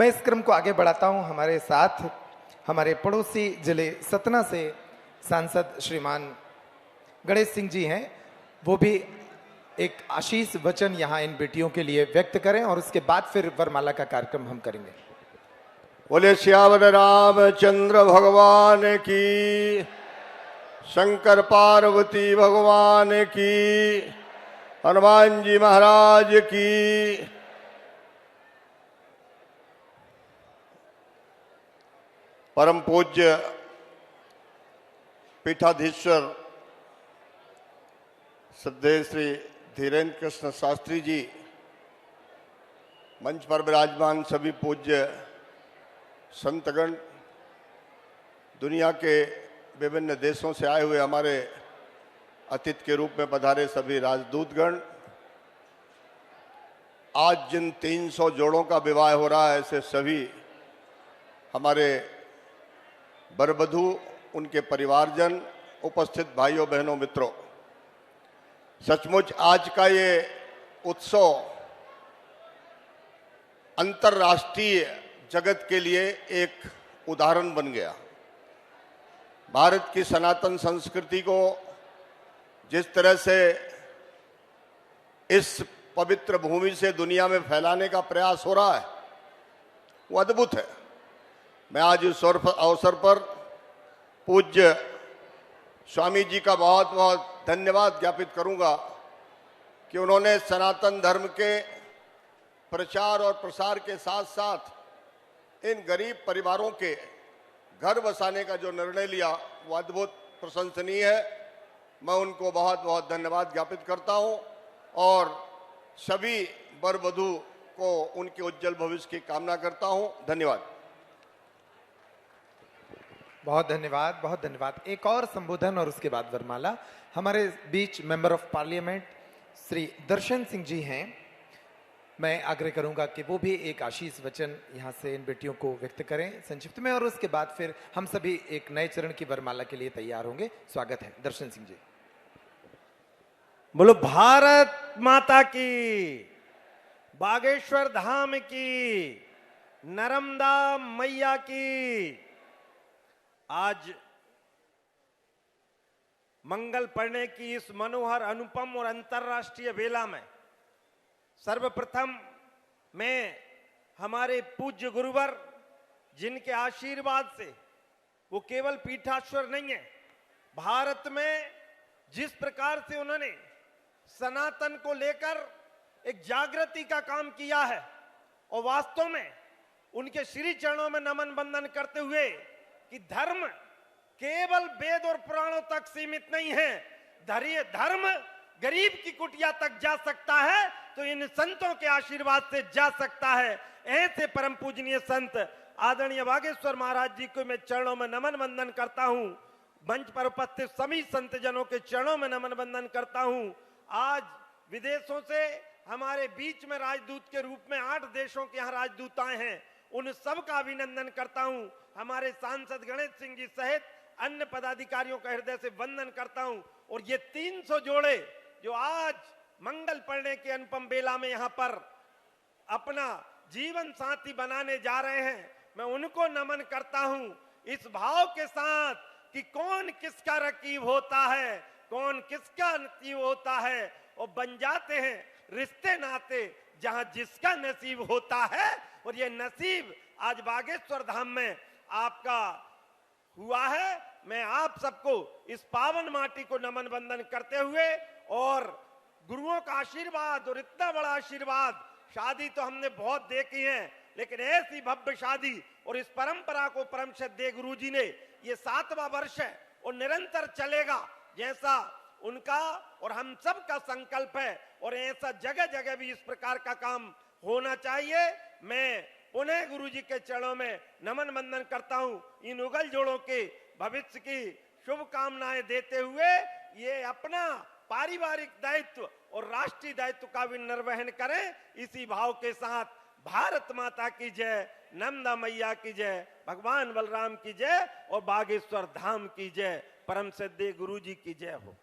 मैं इस क्रम को आगे बढ़ाता हूं। हमारे साथ हमारे पड़ोसी जिले सतना से सांसद श्रीमान गणेश सिंह जी हैं। वो भी एक आशीष वचन यहां इन बेटियों के लिए व्यक्त करें और उसके बाद फिर वरमाला का कार्यक्रम हम करेंगे। बोले श्यावर रामचंद्र भगवान की, शंकर पार्वती भगवान की, हनुमान जी महाराज की। परम पूज्य पीठाधीश्वर श्रद्धेय श्री धीरेन्द्र कृष्ण शास्त्री जी, मंच पर विराजमान सभी पूज्य संतगण, दुनिया के विभिन्न देशों से आए हुए हमारे अतिथि के रूप में पधारे सभी राजदूतगण, आज जिन 300 जोड़ों का विवाह हो रहा है ऐसे सभी हमारे वरवधू, उनके परिवारजन, उपस्थित भाइयों बहनों मित्रों, सचमुच आज का ये उत्सव अंतर्राष्ट्रीय जगत के लिए एक उदाहरण बन गया। भारत की सनातन संस्कृति को जिस तरह से इस पवित्र भूमि से दुनिया में फैलाने का प्रयास हो रहा है वो अद्भुत है। मैं आज इस अवसर पर पूज्य स्वामी जी का बहुत बहुत धन्यवाद ज्ञापित करूंगा कि उन्होंने सनातन धर्म के प्रचार और प्रसार के साथ साथ इन गरीब परिवारों के घर बसाने का जो निर्णय लिया वो अद्भुत प्रशंसनीय है। मैं उनको बहुत बहुत धन्यवाद ज्ञापित करता हूं और सभी वर वधू को उनके उज्जवल भविष्य की कामना करता हूं। धन्यवाद। बहुत धन्यवाद, बहुत धन्यवाद। एक और संबोधन और उसके बाद वरमाला। हमारे बीच मेंबर ऑफ पार्लियामेंट श्री दर्शन सिंह जी हैं। मैं आग्रह करूंगा कि वो भी एक आशीष वचन यहां से इन बेटियों को व्यक्त करें संक्षिप्त में, और उसके बाद फिर हम सभी एक नए चरण की वरमाला के लिए तैयार होंगे। स्वागत है दर्शन सिंह जी। बोलो भारत माता की, बागेश्वर धाम की, नर्मदा मैया की। आज मंगल पढ़ने की इस मनोहर, अनुपम और अंतर्राष्ट्रीय बेला में सर्वप्रथम मैं हमारे पूज्य गुरुवर, जिनके आशीर्वाद से वो केवल पीठाश्वर नहीं है, भारत में जिस प्रकार से उन्होंने सनातन को लेकर एक जागृति का काम किया है, और वास्तव में उनके श्री चरणों में नमन बंदन करते हुए कि धर्म केवल वेद और पुराणों तक सीमित नहीं है, धर्म गरीब की कुटिया तक जा सकता है, तो इन संतों के आशीर्वाद से जा सकता है। ऐसे परम पूजनीय संत आदरणीय बागेश्वर महाराज जी को मैं चरणों में नमन वंदन करता हूं। मंच पर उपस्थित सभी संत जनों के चरणों में नमन वंदन करता हूं। आज विदेशों से हमारे बीच में राजदूत के रूप में 8 देशों के यहाँ राजदूत आए हैं, उन सब का अभिनंदन करता हूं। हमारे सांसद गणेश सिंह जी सहित अन्य पदाधिकारियों का हृदय से वंदन करता हूं। और ये 300 जोड़े जो आज मंगल पढ़ने के अनुपम बेला में यहाँ पर अपना जीवन साथी बनाने जा रहे हैं, मैं उनको नमन करता हूं इस भाव के साथ कि कौन किसका रकीब होता है, कौन किसका नसीब होता है, और बन जाते हैं रिश्ते नाते जहां जिसका नसीब होता है। और ये नसीब आज बागेश्वर धाम में आपका हुआ है। मैं आप सबको इस पावन माटी को नमन वंदन करते हुए, और गुरुओं का आशीर्वाद और इतना बड़ा आशीर्वाद, शादी तो हमने बहुत देखी है, लेकिन ऐसी भव्य शादी और इस परंपरा को परम श्रद्धेय गुरु जी ने, ये 7वां वर्ष है और निरंतर चलेगा, जैसा उनका और हम सब का संकल्प है, और ऐसा जगह जगह भी इस प्रकार का काम होना चाहिए। मैं पुनः गुरु जी के चरणों में नमन वंदन करता हूं। इन उगल जोड़ों के भविष्य की शुभकामनाएं देते हुए ये अपना पारिवारिक दायित्व और राष्ट्रीय दायित्व का भी निर्वहन करें। इसी भाव के साथ भारत माता की जय, नर्मदा मैया की जय, भगवान बलराम की जय और बागेश्वर धाम की जय, परम श्रद्धेय गुरु जी की जय हो।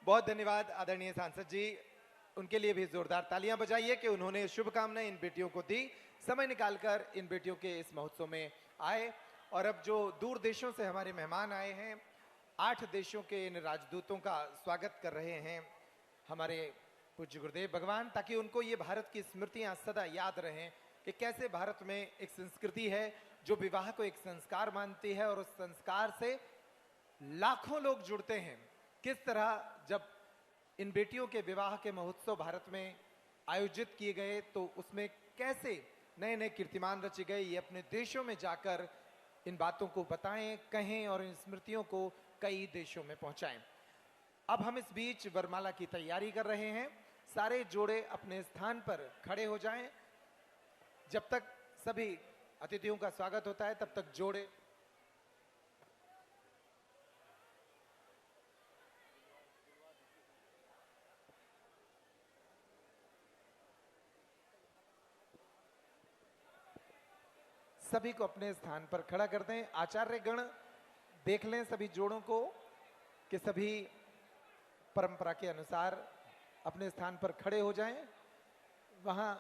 बहुत धन्यवाद आदरणीय सांसद जी। उनके लिए भी जोरदार तालियां बजाइए कि उन्होंने शुभकामनाएं इन बेटियों को दी, समय निकालकर इन बेटियों के इस महोत्सव में आए। और अब जो दूर देशों से हमारे मेहमान आए हैं, 8 देशों के इन राजदूतों का स्वागत कर रहे हैं हमारे पूज्य गुरुदेव भगवान, ताकि उनको ये भारत की स्मृतियां सदा याद रहें कि कैसे भारत में एक संस्कृति है जो विवाह को एक संस्कार मानती है और उस संस्कार से लाखों लोग जुड़ते हैं। किस तरह जब इन बेटियों के विवाह के महोत्सव भारत में आयोजित किए गए तो उसमें कैसे नए नए कीर्तिमान रचे गए, ये अपने देशों में जाकर इन बातों को बताएं, कहें और इन स्मृतियों को कई देशों में पहुंचाएं। अब हम इस बीच वरमाला की तैयारी कर रहे हैं। सारे जोड़े अपने स्थान पर खड़े हो जाएं। जब तक सभी अतिथियों का स्वागत होता है तब तक जोड़े सभी को अपने स्थान पर खड़ा कर दें। आचार्य गण देख लें सभी जोड़ों को कि सभी परंपरा के अनुसार अपने स्थान पर खड़े हो जाएं। वहां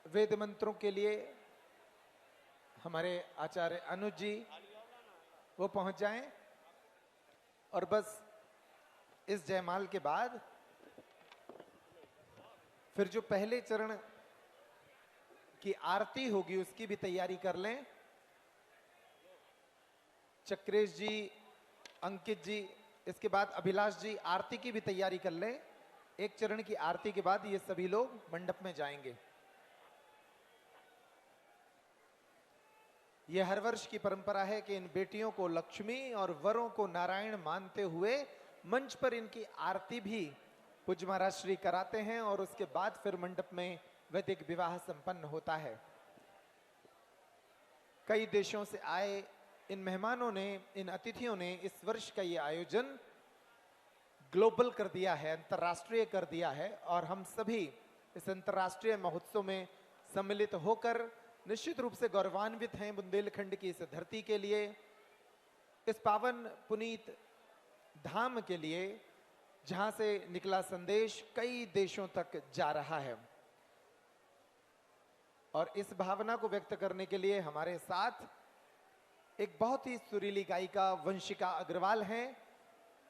वेद मंत्रों के लिए हमारे आचार्य अनुज जी वो पहुंच जाएं। और बस इस जयमाल के बाद फिर जो पहले चरण की आरती होगी उसकी भी तैयारी कर लें। चक्रेश जी, अंकित जी, इसके बाद अभिलाष जी आरती की भी तैयारी कर लें। एक चरण की आरती के बाद ये सभी लोग मंडप में जाएंगे। ये हर वर्ष की परंपरा है कि इन बेटियों को लक्ष्मी और वरों को नारायण मानते हुए मंच पर इनकी आरती भी पूज्य महाराज श्री कराते हैं और उसके बाद फिर मंडप में वैदिक विवाह संपन्न होता है। कई देशों से आए इन मेहमानों ने, इन अतिथियों ने इस वर्ष का ये आयोजन ग्लोबल कर दिया है, अंतर्राष्ट्रीय कर दिया है। और हम सभी इस अंतर्राष्ट्रीय महोत्सव में सम्मिलित होकर निश्चित रूप से गौरवान्वित हैं बुंदेलखंड की इस धरती के लिए, इस पावन पुनीत धाम के लिए, जहां से निकला संदेश कई देशों तक जा रहा है। और इस भावना को व्यक्त करने के लिए हमारे साथ एक बहुत ही सुरीली गायिका वंशिका अग्रवाल हैं।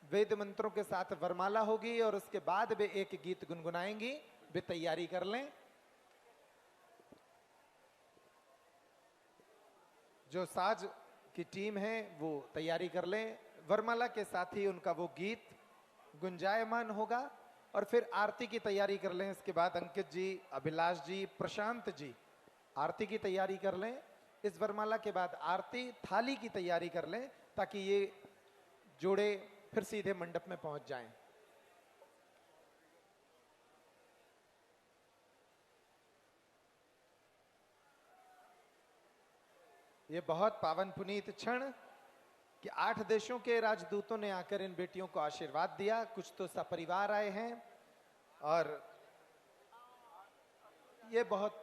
वेद मंत्रों के साथ वरमाला होगी और उसके बाद वे एक गीत गुनगुनाएंगी। वे तैयारी कर लें। जो साज की टीम है वो तैयारी कर लें। वरमाला के साथ ही उनका वो गीत गुंजायमान होगा और फिर आरती की तैयारी कर लें। इसके बाद अंकित जी, अभिलाष जी, प्रशांत जी आरती की तैयारी कर लें। इस वरमाला के बाद आरती थाली की तैयारी कर लें ताकि ये जोड़े फिर सीधे मंडप में पहुंच जाएं। ये बहुत पावन पुनीत क्षण कि 8 देशों के राजदूतों ने आकर इन बेटियों को आशीर्वाद दिया। कुछ तो सपरिवार आए हैं और ये बहुत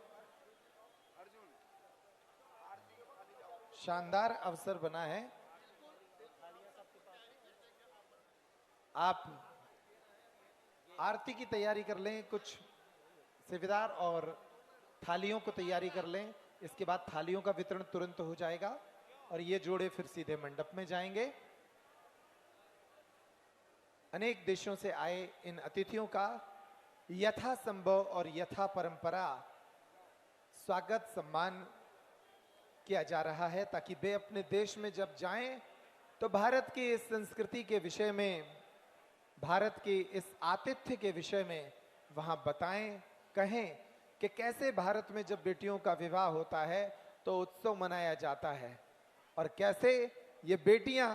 शानदार अवसर बना है। आप आरती की तैयारी कर लें, कुछ सेवेदार और थालियों को तैयारी कर लें। इसके बाद थालियों का वितरण तुरंत हो जाएगा और ये जोड़े फिर सीधे मंडप में जाएंगे। अनेक देशों से आए इन अतिथियों का यथा संभव और यथा परंपरा स्वागत सम्मान किया जा रहा है ताकि वे अपने देश में जब जाएं तो भारत की इस संस्कृति के विषय में, भारत की इस आतिथ्य के विषय में वहां बताएं, कहें कि कैसे भारत में जब बेटियों का विवाह होता है तो उत्सव मनाया जाता है और कैसे ये बेटियां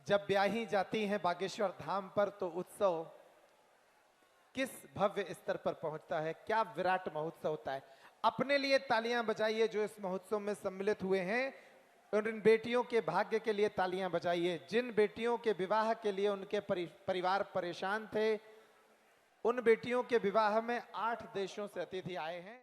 जब ब्याही जाती हैं बागेश्वर धाम पर तो उत्सव किस भव्य स्तर पर पहुंचता है, क्या विराट महोत्सव होता है। अपने लिए तालियां बजाइए जो इस महोत्सव में सम्मिलित हुए हैं और इन बेटियों के भाग्य के लिए तालियां बजाइए। जिन बेटियों के विवाह के लिए उनके परिवार परेशान थे, उन बेटियों के विवाह में 8 देशों से अतिथि आए हैं।